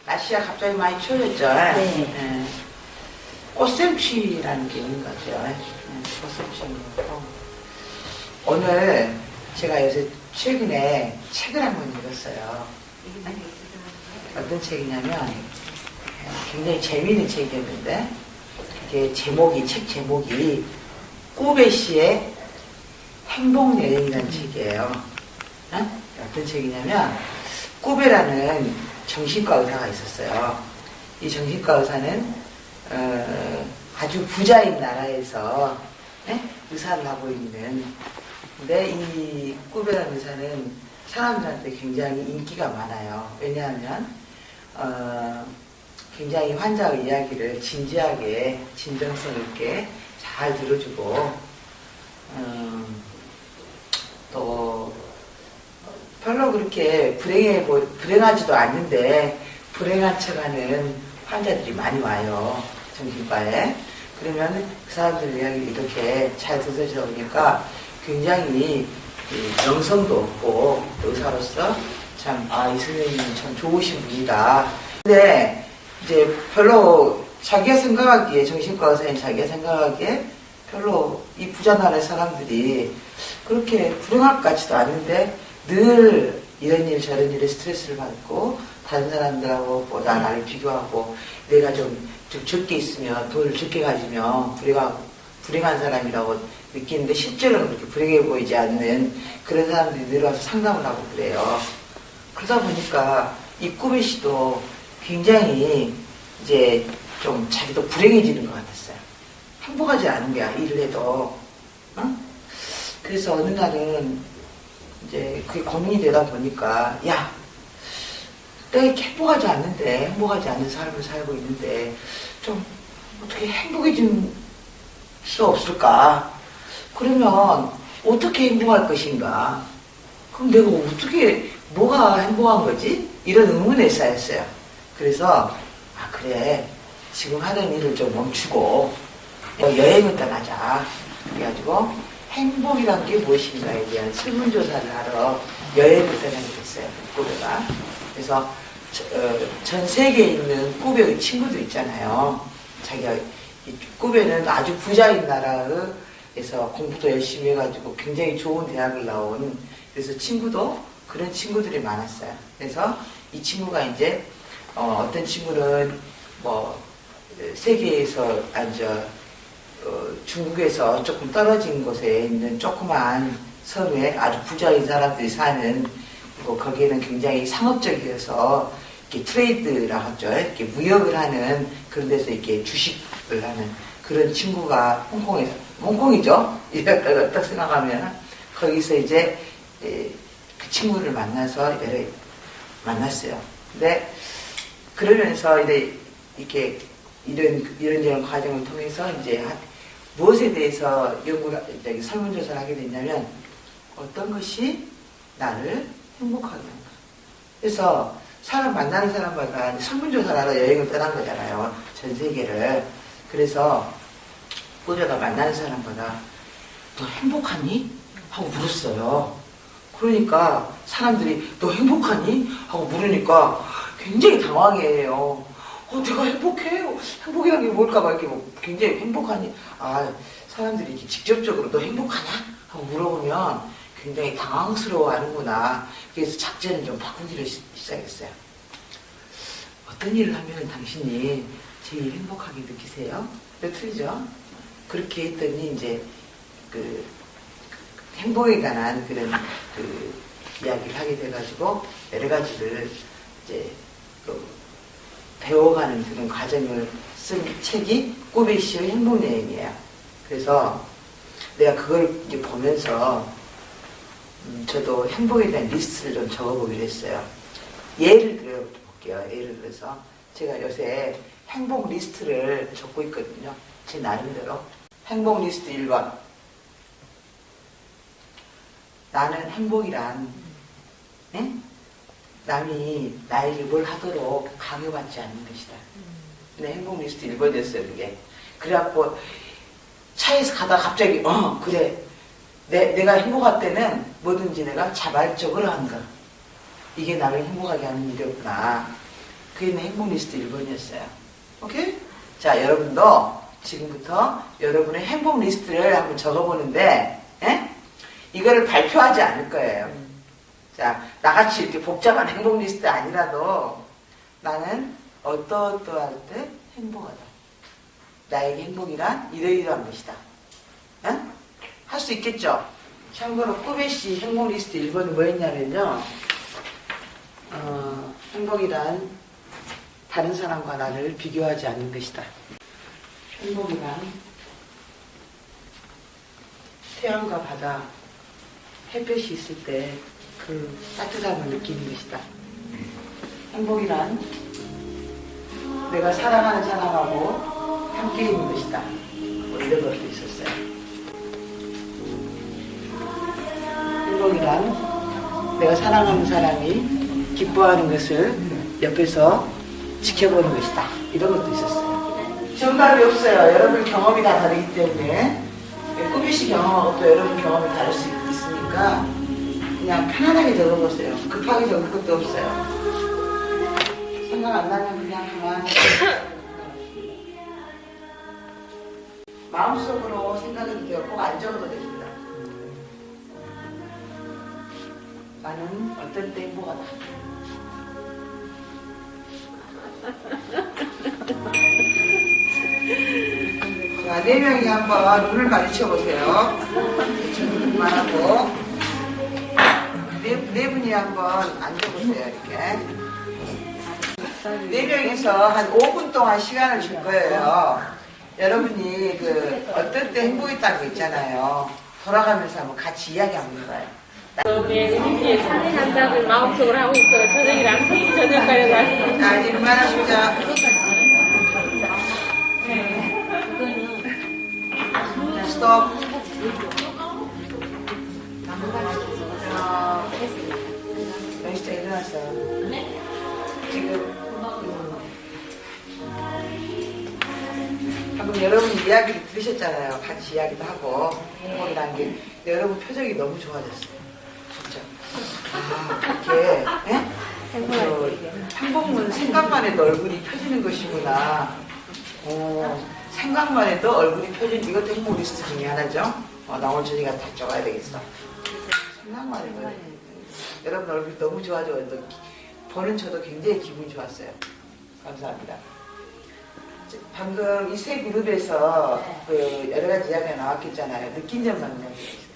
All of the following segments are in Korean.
날씨가 갑자기 많이 추워졌죠. 네. 네. 꽃샘추위라는 게 있는 거죠. 꽃샘추위. 오늘 제가 요새 최근에 책을 한권 읽었어요. 어떤 책이냐면 굉장히 재미있는 책이었는데 책 제목이 꾸베 씨의 행복여행이라는 책이에요. 어떤 책이냐면 꾸베라는 정신과 의사가 있었어요. 이 정신과 의사는 아주 부자인 나라에서 의사를 하고 있는, 근데 이 꾸베라는 의사는 사람들한테 굉장히 인기가 많아요. 왜냐하면 굉장히 환자의 이야기를 진지하게 진정성 있게 잘 들어주고 또 별로 그렇게 불행하지도 않는데 불행한 척하는 환자들이 많이 와요, 정신과에. 그러면 그 사람들 이야기를 이렇게 잘 들어주다 보니까 굉장히 명성도 없고 의사로서 참 이 선생님은 참 좋으신 분이다. 근데 이제 별로 자기가 생각하기에, 정신과 의사인 자기가 생각하기에 별로 이 부자 나라의 사람들이 그렇게 불행할 것 같지도 않은데 늘 이런 일 저런 일에 스트레스를 받고 다른 사람들하고 보다 나를 비교하고 내가 좀 적게 있으면 돈을 적게 가지면 불행한 사람이라고 느끼는데 실제로는 그렇게 불행해 보이지 않는 그런 사람들이 늘 와서 상담을 하고 그래요. 그러다 보니까 이 꾸베 씨도 굉장히 이제 좀 자기도 불행해지는 것 같았어요. 행복하지 않은 거야, 일을 해도. 그래서 어느 날은 이제 그게 고민이 되다 보니까, 야, 내가 이렇게 행복하지 않는 삶을 살고 있는데 좀 어떻게 행복해질 수 없을까? 그러면 어떻게 행복할 것인가? 그럼 내가 뭐가 행복한 거지? 이런 의문에 쌓였어요. 그래서 그래, 지금 하는 일을 좀 멈추고 여행을 떠나자. 그래가지고 행복이란 게 무엇인가에 대한 설문조사를 하러 여행을 떠나게 됐어요, 꾸베가. 그래서 전 세계에 있는 꾸베의 친구들 있잖아요. 자기가 꾸베는 아주 부자인 나라에서 공부도 열심히 해가지고 굉장히 좋은 대학을 나온, 그래서 그런 친구들이 많았어요. 그래서 이 친구가 이제 어떤 친구는 세계에서 중국에서 조금 떨어진 곳에 있는 조그만 섬에 아주 부자인 사람들이 사는, 거기에는 굉장히 상업적이어서 이렇게 트레이드라 하죠. 이렇게 무역을 하는 그런 데서 이렇게 주식을 하는 그런 친구가 홍콩이죠. 이렇게 딱 생각하면 거기서 이제 그 친구를 만났어요. 근데 그러면서 이렇게 이런 과정을 통해서 이제 무엇에 대해서 설문조사를 하게 됐냐면 어떤 것이 나를 행복하게 한가. 그래서 만나는 사람마다 설문조사를 하러 여행을 떠난 거잖아요, 전 세계를. 그래서 꾸베가 만나는 사람마다 너 행복하니? 하고 물었어요. 그러니까 사람들이 너 행복하니? 하고 물으니까 굉장히 당황해요. 내가 행복해요. 행복이란 게 뭘까봐 이렇게 굉장히 행복하니? 사람들이 이렇게 직접적으로 너 행복하냐? 하고 물어보면 굉장히 당황스러워 하는구나. 그래서 작전을 좀 바꾸기로 시작했어요. 어떤 일을 하면 당신이 제일 행복하게 느끼세요? 틀리죠? 그렇게 했더니 이제 행복에 관한 그런 이야기를 하게 돼가지고 여러 가지를 이제 배워가는 그런 과정을 쓴 책이 꾸베 씨의 행복여행이에요. 그래서 내가 그걸 이제 보면서 저도 행복에 대한 리스트를 좀 적어보기로 했어요. 예를 들어볼게요. 예를 들어서 제가 요새 행복 리스트를 적고 있거든요. 제 나름대로. 행복 리스트 1번. 나는 행복이란 남이 나에게 뭘 하도록 강요받지 않는 것이다. 내 행복 리스트 1번이었어요, 그게. 그래갖고 차에서 가다가 갑자기 그래, 내가 행복할 때는 뭐든지 내가 자발적으로 하는 거. 이게 나를 행복하게 하는 일이었구나. 그게 있는 행복 리스트 1번이었어요. 오케이? 자, 여러분도 지금부터 여러분의 행복 리스트를 한번 적어보는데, 에? 이거를 발표하지 않을 거예요. 자, 나같이 이렇게 복잡한 행복 리스트 아니라도 나는 어떠할 때 행복하다. 나에게 행복이란 이러이러한 것이다. 할 수 있겠죠? 참고로 꾸베씨 행복 리스트 1번은 뭐였냐면요. 행복이란 다른 사람과 나를 비교하지 않는 것이다. 행복이란 태양과 바다, 햇볕이 있을 때 그 따뜻함을 느끼는 것이다. 행복이란 내가 사랑하는 사람하고 함께 있는 것이다. 뭐 이런 것도 있었어요. 행복이란 내가 사랑하는 사람이 기뻐하는 것을 옆에서 지켜보는 것이다. 이런 것도 있었어요. 정답이 없어요. 여러분 경험이 다 다르기 때문에 꾸비씨 경험하고 또 여러분 경험이 다를 수 있으니까 그냥 편안하게 적어보세요. 급하게 적을 것도 없어요. 생각 안 나면 그냥 그만 마음속으로 생각해도 돼요. 꼭 안 적어도 됩니다. 나는 어떨 때 행복하다. 자, 4명이 한번 눈을 마주쳐보세요. 그만하고 네 분이 한번 앉아보세요. 이렇게 4명이서 한 5분 동안 시간을 줄 거예요. 여러분이 그 어떨 때 행복했다는 거 있잖아요. 돌아가면서 한번 같이 이야기 한번 해봐요. 한다고 마음속으로 하고 있어요. 저녁이랑 저녁까지 날. 자, 이제 그만하시자. 스톱. 영시장 일어났어. 지금 방금 여러분 이야기를 들으셨잖아요. 같이 이야기도 하고 행복이라는 게. 근데 여러분 표정이 너무 좋아졌어요. 진짜. 이렇게 행복은 생각만 해도 얼굴이 펴지는 것이구나. 생각만 해도 얼굴이 펴지는 이것도 행복 리스트 중에 하나죠. 나 오늘 저녁에 다 적어야 되겠어. 생각만 해도 여러분 얼굴이 너무 좋아져서 보는 저도 굉장히 기분이 좋았어요. 감사합니다. 방금 이 세 그룹에서 그 여러 가지 이야기가 나왔겠잖아요. 느낀 점만 이야기해주세요.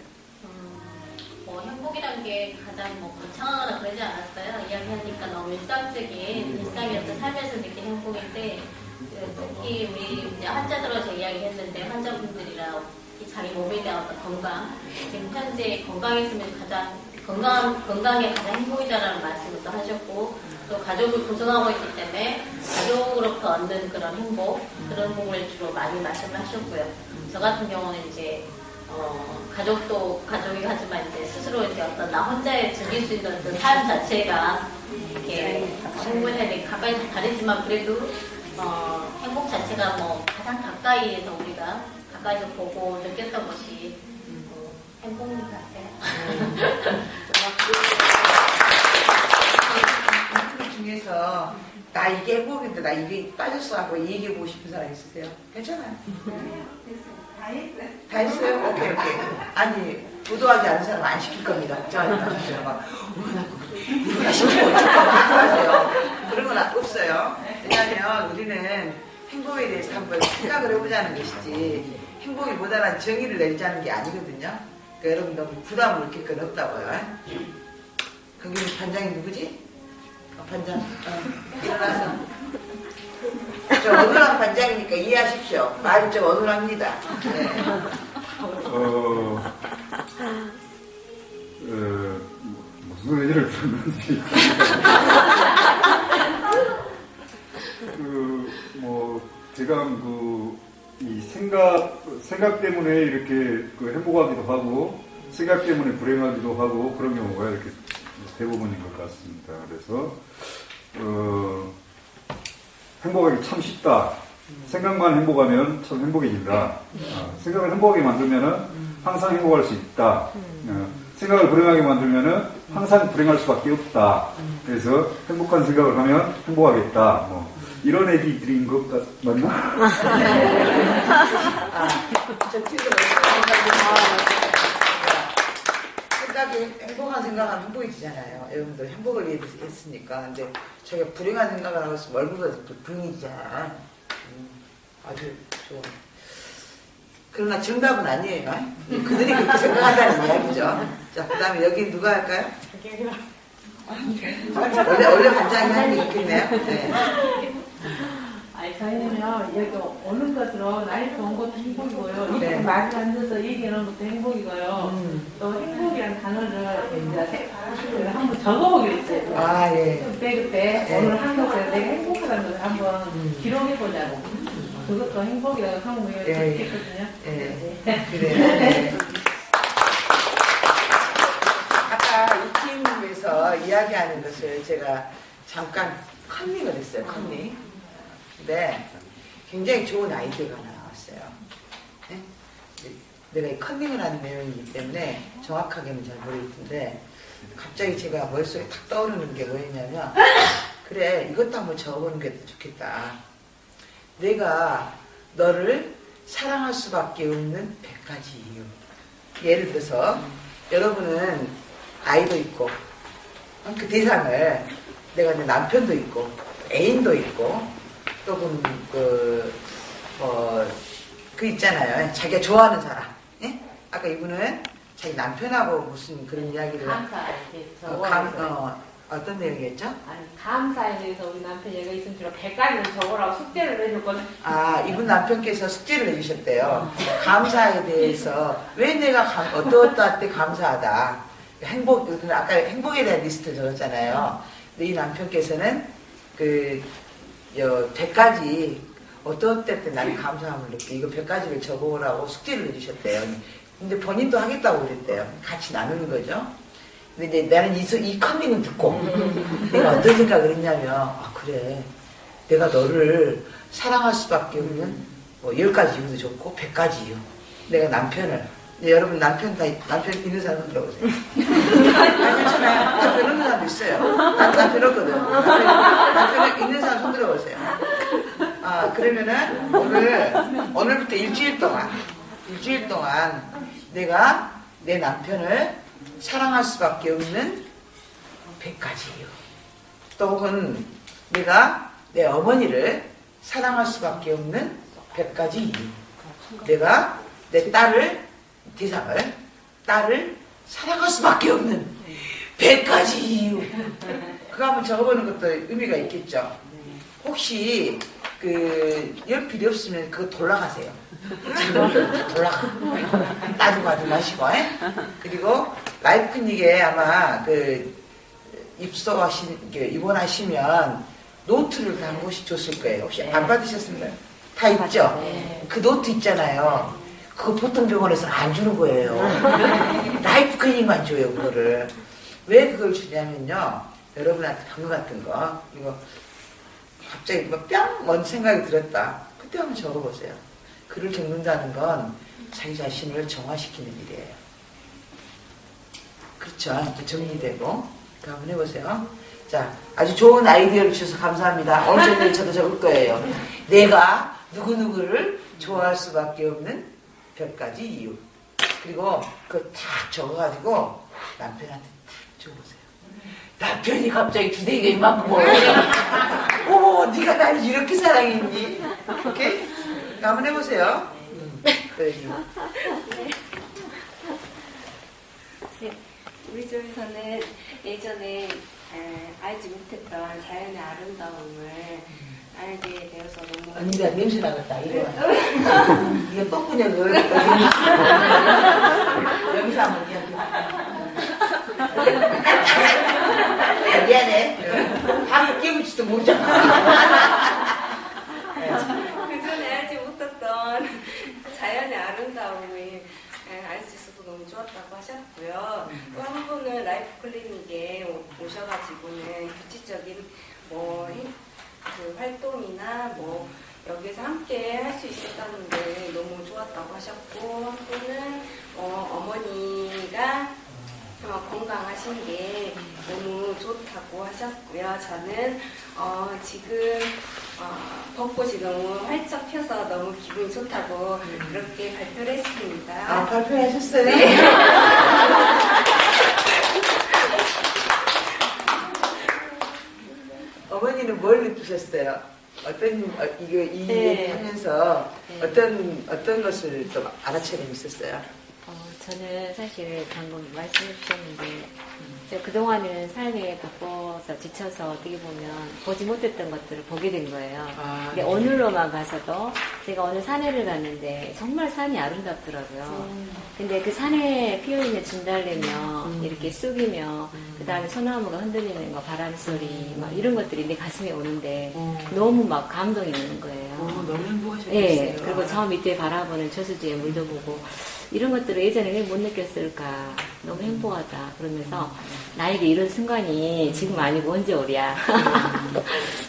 행복이란 게 가장 거창하거나 그러지 않았어요. 이야기하니까 너무 일상적인 일상의 어떤 삶에서 느낀 행복인데 특히 우리 이제 환자들어서 이야기했는데 환자분들이랑 자기 몸에 대한 어떤 건강 지금 현재 건강했으면 가장 건강에 가장 행복이다라는 말씀을 또 하셨고 또 가족을 구성하고 있기 때문에 가족으로부터 얻는 그런 행복 그런 부분을 주로 많이 말씀을 하셨고요. 저 같은 경우는 이제 가족도 가족이 하지만 이제 스스로 이렇게 어떤 나 혼자에 즐길 수 있는 어떤 삶 자체가 이렇게 행복에 가까이 다르지만 그래도 행복 자체가 가장 가까이에서 우리가 가까이서 보고 느꼈던 것이 행복인 것 같아요. 그 중에서 나 이게 행복인데 나 이게 빠졌어 하고 얘기해보고 싶은 사람 있으세요? 괜찮아요. 다 했어요? 오케이. 아니 부도하지 않은 사람 안 시킬 겁니다. 걱정하지 마세요. 누가 시키고 어쩔까 하세요. 그런 건 없어요. 왜냐하면 우리는 행복에 대해서 한번 생각을 해보자는 것이지 행복이 뭐다라는 정의를 내리자는 게 아니거든요. 그러니까 여러분 너무 부담을 느낄 건 없다고요. 거기 반장이 누구지? 반장 일어나서 좀 어눌한 반장이니까 이해하십시오. 말이 좀 어눌합니다. 네. 무슨 얘기를 들었는지 제가 이 생각 때문에 이렇게 행복하기도 하고 생각 때문에 불행하기도 하고 그런 경우가 이렇게 대부분인 것 같습니다. 그래서 행복하기 참 쉽다. 생각만 행복하면 참 행복해진다. 생각을 행복하게 만들면은 항상 행복할 수 있다. 생각을 불행하게 만들면은 항상 불행할 수밖에 없다. 그래서 행복한 생각을 하면 행복하겠다. 뭐 이런 얘기들인 것 맞나? 저 친구가 생각이 행복한 생각하면 행복해지잖아요. 여러분들 행복을 위해 했으니까. 근데 저희가 불행한 생각을 하고 있으면 얼굴가 불행이잖아. 아주 좋은. 그러나 정답은 아니에요. 그들이 그렇게 생각한다는 이야기죠. 자, 그 다음에 여기 누가 할까요? 원래 반장이 하는 게 있겠네요. 네. 아니, 저희는요, 여기 오는 것으로 나이 좋은 것도 행복이고요. 네. 이렇게 말을 앉아서 얘기하는 것도 행복이고요. 또 행복이라는 단어를 이제 한번 적어보기로 했어요. 아, 예. 그때 네. 오늘 한 것에 내가 행복하다는 것을 한번 기록해보자고. 그것도 행복이라고 하면 예, 예. 좋겠거든요. 예. 네. 그래요. 네. 아까 이 팀에서 이야기하는 것을 제가 잠깐 컨닝을 했어요. 컨닝. 근데 굉장히 좋은 아이디어가 하나 나왔어요. 네? 내가 이 컨닝을 하는 내용이기 때문에 정확하게는 잘 모르겠는데 갑자기 제가 머릿속에 탁 떠오르는 게 뭐였냐면 그래 이것도 한번 적어보는 게 좋겠다. 내가 너를 사랑할 수밖에 없는 100가지 이유. 예를 들어서 여러분은 아이도 있고 그 대상을 내가 내 남편도 있고 애인도 있고 또는 그 있잖아요. 자기가 좋아하는 사람. 예? 아까 이분은 자기 남편하고 무슨 그런 이야기를 감사에 대해서 어떤 내용이었죠? 아니, 감사에 대해서 우리 남편 얘가 있으면 주로 100가지를 적으라고 숙제를 내줬거든. 아, 이분 남편께서 숙제를 내주셨대요. 감사에 대해서 왜 내가 어떠할 때 감사하다. 아까 행복에 대한 리스트를 적었잖아요. 근데 이 남편께서는 100가지 어떤 때 나는 감사함을 느끼 이거 100가지를 적어오라고 숙제를 내주셨대요. 근데 본인도 하겠다고 그랬대요. 같이 나누는 거죠. 근데 이제 나는 이 컨닝을 듣고 내가 어떤 생각을 했냐면 아 그래 내가 너를 사랑할 수밖에 없는 10가지 이유도 좋고 100가지 이유 내가 남편을 여러분 남편 있는 사람 들어보세요. 괜찮아요. 남편 없는 사람도 있어요. 남편 없거든. 남편 있는 사람 손 들어보세요. 아 그러면은 오늘부터 일주일 동안 내가 내 남편을 사랑할 수밖에 없는 100가지 이유. 또 혹은 내가 내 어머니를 사랑할 수밖에 없는 100가지 이유. 내가 내 딸을 사랑할 수밖에 없는 100가지 이유. 그거 한번 적어보는 것도 의미가 있겠죠. 혹시 열 필요 없으면 그거 돌아가세요. 돌아가. 나도 마시고. 그리고 라이프닉에 아마 입원하시면 노트를 다 한 곳씩 줬을 거예요. 혹시 안 받으셨습니까? 다 있죠? 네. 그 노트 있잖아요. 그거 보통 병원에서는 안 주는 거예요. 라이프 클리닉만 줘요, 그거를. 왜 그걸 주냐면요. 여러분한테 방금 같은 거, 이거 갑자기 뭔 생각이 들었다. 그때 한번 적어보세요. 글을 적는다는 건 자기 자신을 정화시키는 일이에요. 그렇죠. 이제 정리되고. 한번 해보세요. 자, 아주 좋은 아이디어를 주셔서 감사합니다. 오늘 저녁에 저도 적을 거예요. 내가 누구누구를 좋아할 수밖에 없는 100가지 이유. 그리고 그거 탁 적어가지고 남편한테 탁 적어보세요. 남편이 갑자기 주댕이가 이만큼 어머, 네가 나를 이렇게 사랑했니? 오케이? 한번 해보세요. 네, 우리 집에서는 예전에 알지 못했던 자연의 아름다움을 알게 되어서 너무 언니가 냄새 나겠다. 이거 똥구녕을 여기서 한번 이야기. 미안해. 방금 깨물지도 모르잖아. 그전에 알지 못했던 자연의 아름다움을 알 수 있어서 너무 좋았다고 하셨고요. 또 한 분은 라이프 클리닉에 오셔가지고는 구체적인 그 활동이나 여기서 함께 할 수 있었다는 게 너무 좋았다고 하셨고, 한 분은 어머니가 건강하신 게 너무 좋다고 하셨고요. 저는 지금 벚꽃이 너무 활짝 펴서 너무 기분이 좋다고 그렇게 발표를 했습니다. 아, 발표하셨어요? 네. 어머니는 뭘 느끼셨어요? 이 얘기 하면서 어떤 것을 좀 알아채림이 있었어요? 저는 사실 방금 말씀해 주셨는데, 제가 그동안은 삶에 바빠서 지쳐서 어떻게 보면 보지 못했던 것들을 보게 된 거예요. 근데 오늘로만 가서도 제가 오늘 산에를 갔는데 정말 산이 아름답더라고요. 근데 그 산에 피어있는 진달래며 이렇게 쑥이며 그 다음에 소나무가 흔들리는 거, 바람 소리 막 이런 것들이 내 가슴에 오는데 너무 막 감동이 있는 거예요. 너무 행복하셨어요. 네, 그리고 저 밑에 바라보는 저수지의 물도 보고 이런 것들을 예전에 왜 못 느꼈을까? 너무 행복하다. 그러면서 나에게 이런 순간이 지금 아니고 언제 오랴.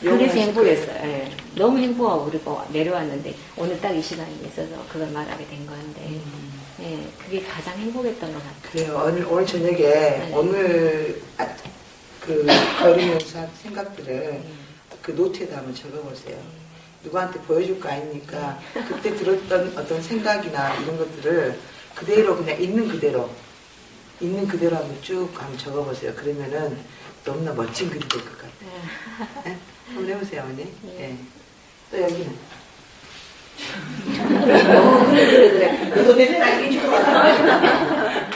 그래서 행복했어요. 네. 너무 행복하고 그리고 내려왔는데 오늘 딱 이 시간이 있어서 그걸 말하게 된 건데 네, 그게 가장 행복했던 것 같아요. 그래요. 오늘 저녁에 오늘 그 걸으면서 한 생각들을 그 노트에다 한번 적어보세요. 누구한테 보여줄 거 아니니까 그때 들었던 어떤 생각이나 이런 것들을 그대로 그냥 있는 그대로 한번 쭉 한번 적어보세요. 그러면은 너무나 멋진 글이 될 것 같아요. 네? 한번 해보세요, 어머니. 네. 또 여기는. 그래. 너도 내내 알긴 줄 알아.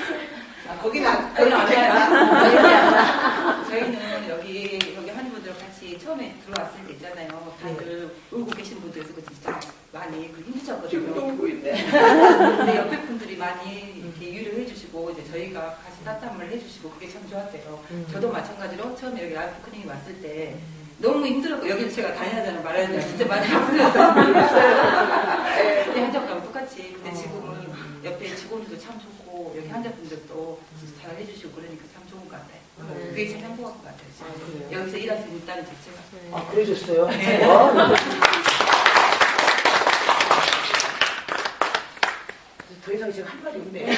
거기는 안 되나? 저희는 여기 하는 분들 같이 처음에 들어왔을 때 있잖아요. 다들 울고 계신 분들에서 진짜 많이 힘드셨거든요. 지금도 울고 있네. 근데 옆에 분들이 많이 이렇게 위로해 주시고 이제 저희가 같이 따뜻함을 해주시고 그게 참 좋았대요. 저도 마찬가지로 처음에 여기 라이프 클리닉 왔을 때 너무 힘들었고 여기는 제가 다녀야 말하는 진짜 많이 아프셨어요. 근데 환자분하고 똑같이. 근데 지금은 옆에 직원들도 참 좋고 여기 환자분들도 잘 해주시고 그러니까 참 좋은 것 같아요. 그게 참 행복한 것 같아요. 지금. 여기서 일할 수 있다는 자체가. 아, 그러셨어요? 네. 더 이상 지금 할 말이 없네.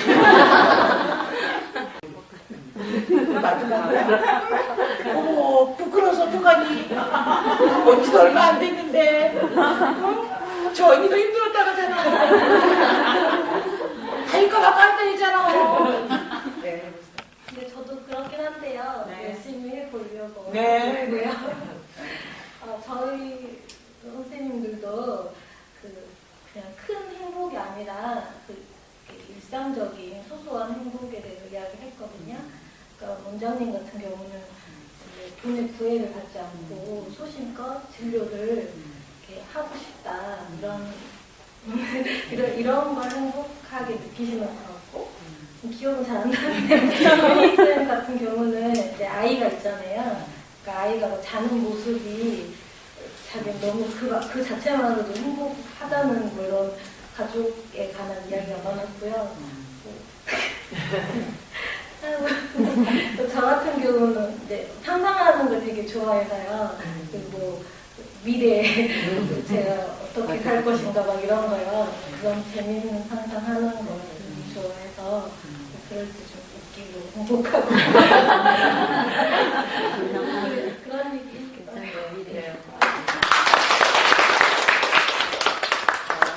어머, 부끄러워서 어떡하니? 언지도 얼마 안 됐는데. 저 언니도 힘들었다가잖아. 다니까 깐다니잖아. 네. 근데 저도 그렇긴 한데요. 네. 열심히 해보려고. 네. 하고요. 저희 선생님들도 그냥 큰 행복이 아니라 일상적인 소소한 행복에 대해서 이야기했거든요. 그러니까 원장님 같은 경우는 이제 돈의 구애를 받지 않고 소신껏 진료를 이렇게 하고 싶다 이런 걸 행복하게 느끼시는 것 같고 기억은 잘 안 나는데 쌤 같은 경우는 이제 아이가 있잖아요. 그러니까 아이가 뭐 자는 모습이 자기 너무 그 자체만으로도 행복하다는 뭐 이런 가족에 관한 이야기가 많았고요. 저 같은 경우는 이제 상상하는 걸 되게 좋아해서요. 그리고 미래에 제가 어떻게 살 것인가 막 이런 거요. 그런 재미있는 상상하는 걸 좋아해서 그럴 때 좀 웃기고 행복하고 그런 얘기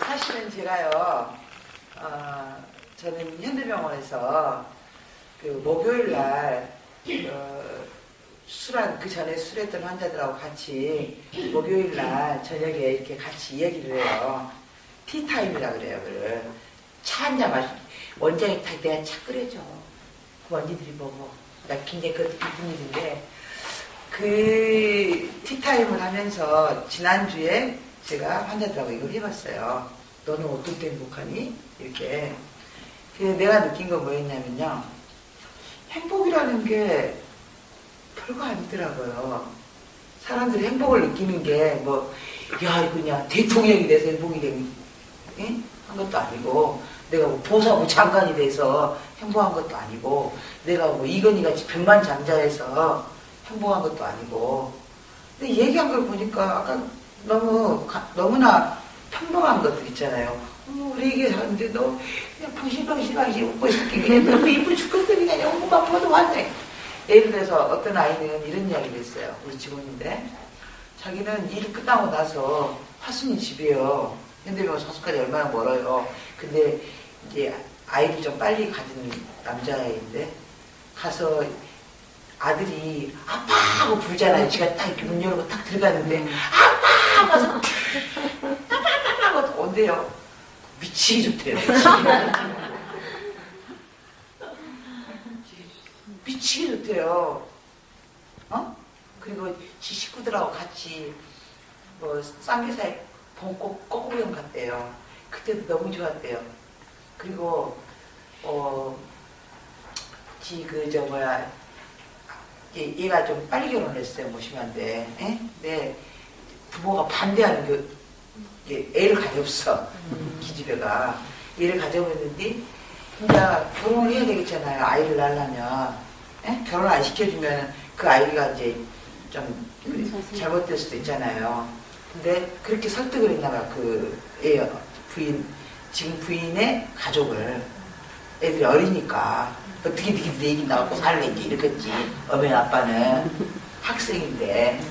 사실은 제가요, 저는 현대병원에서 그 목요일 날, 그 전에 술했던 환자들하고 같이 목요일 날 저녁에 이렇게 같이 얘기를 해요. 티타임이라 그래요, 그걸. 차 한잔 마시고, 원장이 딱 내가 차 끓여줘. 그 언니들이 보고. 나 굉장히 그것도 기쁜 일인데, 그 티타임을 하면서 지난주에 제가 환자들하고 이걸 해봤어요. 너는 어떨 때 행복하니? 이렇게. 근데 내가 느낀 건 뭐였냐면요. 행복이라는 게 별거 아니더라고요. 사람들이 행복을 느끼는 게 뭐, 야, 이거 그냥 대통령이 돼서 행복이 한 것도 아니고, 내가 뭐 보사부 장관이 돼서 행복한 것도 아니고, 내가 뭐 이건희 같이 백만장자해서 행복한 것도 아니고. 근데 얘기한 걸 보니까 아까 너무나 평범한 것들 있잖아요. 우리 얘기 하는데 너 그냥 붕신붕신하게 웃고 있을게. 그냥 너무 이쁜 죽겠어. 그냥 영국만 보도 완전히. 예를 들어서 어떤 아이는 이런 이야기를 했어요. 우리 직원인데. 자기는 일이 끝나고 나서 화순이 집이에요. 현대병원 사수까지 얼마나 멀어요. 근데 이제 아이를 좀 빨리 가진 남자애인데 가서 아들이 아빠 하고 불잖아요. 지가 딱 이렇게 문 열고 딱 들어갔는데 아빠 하고서 아빠 하고 온대요. 미치게 좋대요. 미치게 좋대요. 어? 그리고 지 식구들하고 같이 뭐 쌍계사에 꼬꼬병 갔대요. 그때도 너무 좋았대요. 그리고 얘가 좀 빨리 결혼했어요. 모시면데. 근데 부모가 반대하는 애를 가졌어. 기집애가 애를 가져버렸는데 진짜 결혼을 해야 되겠잖아요. 아이를 낳으려면. 결혼 안 시켜주면 그 아이가 이제 좀 잘못될 수도 있잖아요. 근데 그렇게 설득을 했나봐요. 그 지금 부인의 가족을. 애들이 어리니까 어떻게 니들 얘기 나갖고 살래지 이렇겠지. 어머니 아빠는 학생인데.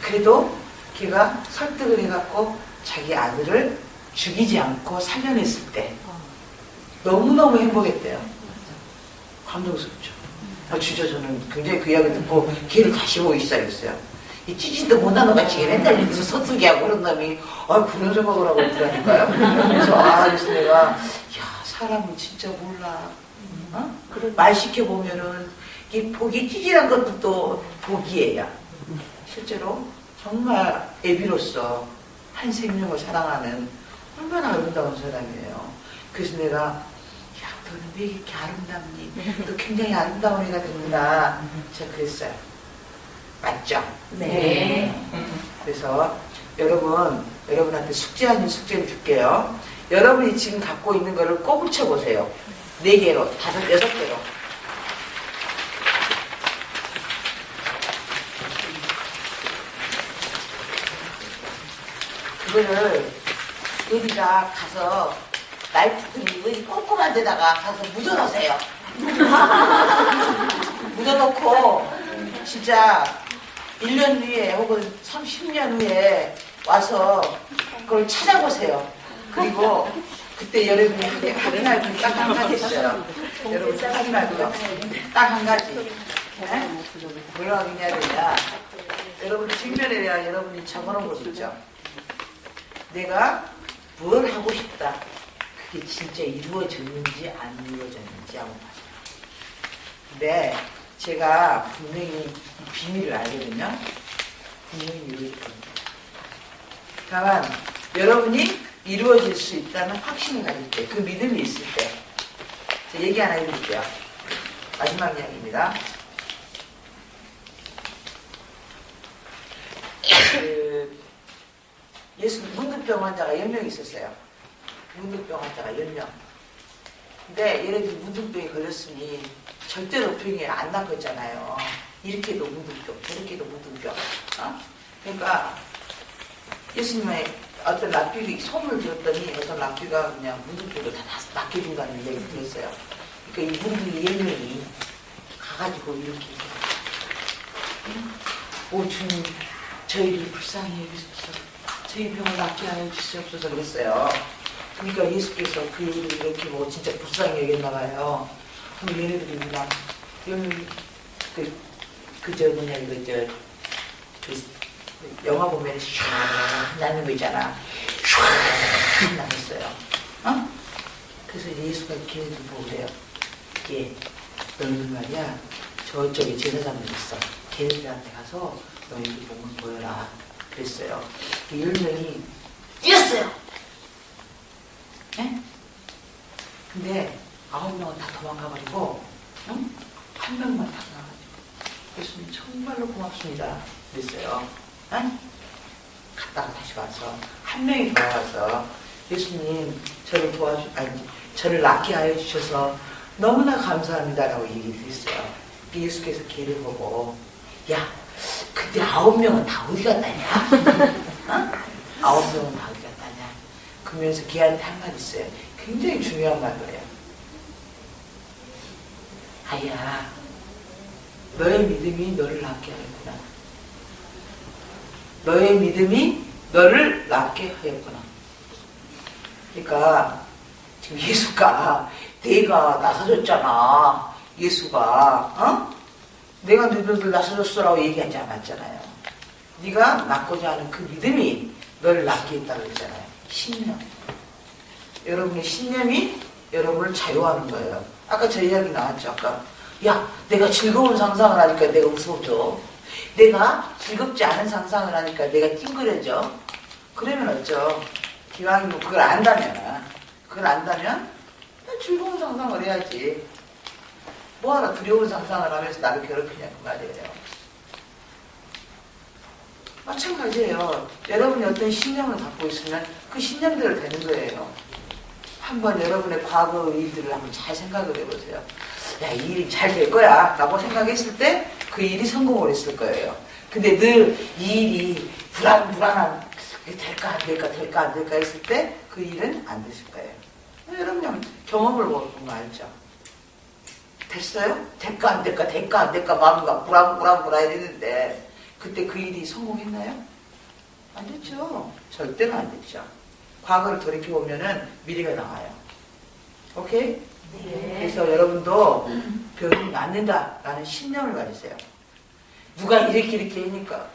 그래도 걔가 설득을 해갖고 자기 아들을 죽이지 않고 살려냈을 때 너무너무 행복했대요. 감동스럽죠. 진짜 저는 굉장히 그 이야기 듣고 걔를 다시 보기 시작했어요. 이 찌질도 못한 놈같이 맨날 여기서 서투기 하고 그런 놈이 그런 생각을 하고 있더라니까요. 그래서 내가 사람은 진짜 몰라. 말 시켜보면은 이 복이 찌질한 것도 또 복이에요. 실제로 정말 애비로서 한 생명을 사랑하는 얼마나 아름다운 사람이에요. 그래서 내가 너는 왜 이렇게 아름답니? 너 굉장히 아름다운 애가 됐구나. 제가 그랬어요. 맞죠? 네. 그래서 여러분한테 숙제 아닌 숙제를 줄게요. 여러분이 지금 갖고 있는 거를 꼬부쳐 보세요. 4개로, 5, 6개로. 그거를 여기다 가서 나이프들이 여기 꼼꼼한 데다가 가서 묻어놓으세요. 묻어놓고 진짜 1년 후에 혹은 30년 후에 와서 그걸 찾아보세요. 그리고 그때 여러분이 확인할 분 딱 한 가지 있어요. 여러분 확인할 분 딱 한 가지. 뭐라고 확인해야 되냐. 여러분 뒷면에 여러분이 적어놓은 거 있죠. 내가 뭘 하고 싶다. 그게 진짜 이루어졌는지 안 이루어졌는지 한번 봐요. 근데 제가 분명히 비밀을 알거든요. 분명히 이루어질 겁니다. 다만 여러분이 이루어질 수 있다는 확신을 가질 때, 그 믿음이 있을 때, 제가 얘기 하나 해드릴게요. 마지막 이야기입니다. 문득병 환자가 10명 있었어요. 문득병 환자가 10명. 근데 얘네들이 문득병에 걸렸으니 절대로 병이 안 낫겠잖아요. 이렇게도 문득병, 저렇게도 문득병. 그러니까 예수님의 어떤 랍비가 소문을 들었더니 어떤 랍비가 그냥 문득병을 다 낫게준다는 얘기를 들었어요. 그러니까 이 문득이 10명이 가가지고 이렇게 오 주님 저희를 불쌍히 여기소서. 저희 병을 낫게 하여 주시옵소서 그랬어요. 그러니까 예수께서 그 얘기를 이렇게 보고 진짜 불쌍히 여겼나 봐요. 그럼 얘네들이 그냥 영화 보면 샤 나는 거 있잖아. 샤 나겠어요. 그래서 예수가 걔네들 보고 그래요. 너희들 말이야 저쪽에 제사장들 있어. 걔네들한테 가서 너희들 몸을 보여라. 그랬어요. 10명이 뛰었어요. 네? 근데 9명은 다 도망가버리고, 한 명만 다 나가가지고, 예수님 정말로 고맙습니다. 그랬어요. 갔다가 다시 와서, 한 명이 돌아와서, 예수님, 저를 낫게 하여 주셔서 너무나 감사합니다라고 얘기를 했어요. 예수께서 걔를 보고, 야, 근데 9명은 다 어디 갔다냐? 9명은 다 어디 갔다냐? 그러면서 걔한테 한 말 있어요. 굉장히 중요한 말이에요. 아야, 너의 믿음이 너를 낫게 하였구나. 너의 믿음이 너를 낫게 하였구나. 그러니까 지금 예수가 내가 나서줬잖아. 예수가 내가 너희들 나서줬어라고 얘기하지 않았잖아요. 네가 낫고자 하는 그 믿음이 너를 낫게 했다고 그랬잖아요. 신념. 여러분의 신념이 여러분을 자유하는 거예요. 아까 저 이야기 나왔죠. 아까 야, 내가 즐거운 상상을 하니까 내가 무서워져. 내가 즐겁지 않은 상상을 하니까 내가 찡그려져. 그러면 어쩌? 기왕이 뭐 그걸 안다면 즐거운 상상을 해야지. 뭐하러 두려운 상상을 하면서 나를 괴롭히냐고 말이에요. 마찬가지예요. 여러분이 어떤 신념을 갖고 있으면 그 신념대로 되는 거예요. 한번 여러분의 과거 일들을 한번 잘 생각을 해보세요. 야, 이 일이 잘 될 거야 라고 생각했을 때 그 일이 성공을 했을 거예요. 근데 늘 이 일이 불안한 될까 안 될까 했을 때 그 일은 안 됐을 거예요. 여러분 경험을 보는 거 알죠? 됐어요? 될까 안 될까 마음과 불안 이랬는데 그때 그 일이 성공했나요? 안 됐죠. 절대로 안 됐죠. 과거를 돌이켜보면은 미래가 나와요. 오케이? 네. 그래서 여러분도 병이 낫는다라는 신념을 가지세요. 누가 이렇게 하니까.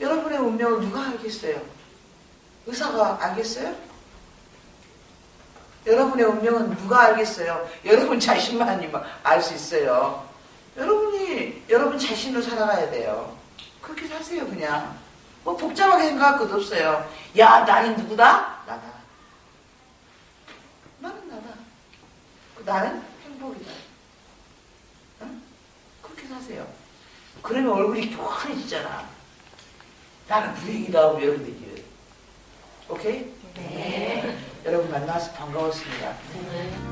여러분의 운명을 누가 알겠어요? 의사가 알겠어요? 여러분의 운명은 누가 알겠어요? 여러분 자신만이 알 수 있어요. 여러분이 여러분 자신으로 살아가야 돼요. 그렇게 사세요. 그냥 뭐 복잡하게 생각할 것도 없어요. 야, 나는 누구다? 나다. 나는 나다. 나는 행복이다. 응? 그렇게 사세요. 그러면 얼굴이 환해지잖아. 나는 불행이다 하면 이러면 되지. 오케이? 네. 여러분 만나서 반가웠습니다. 네.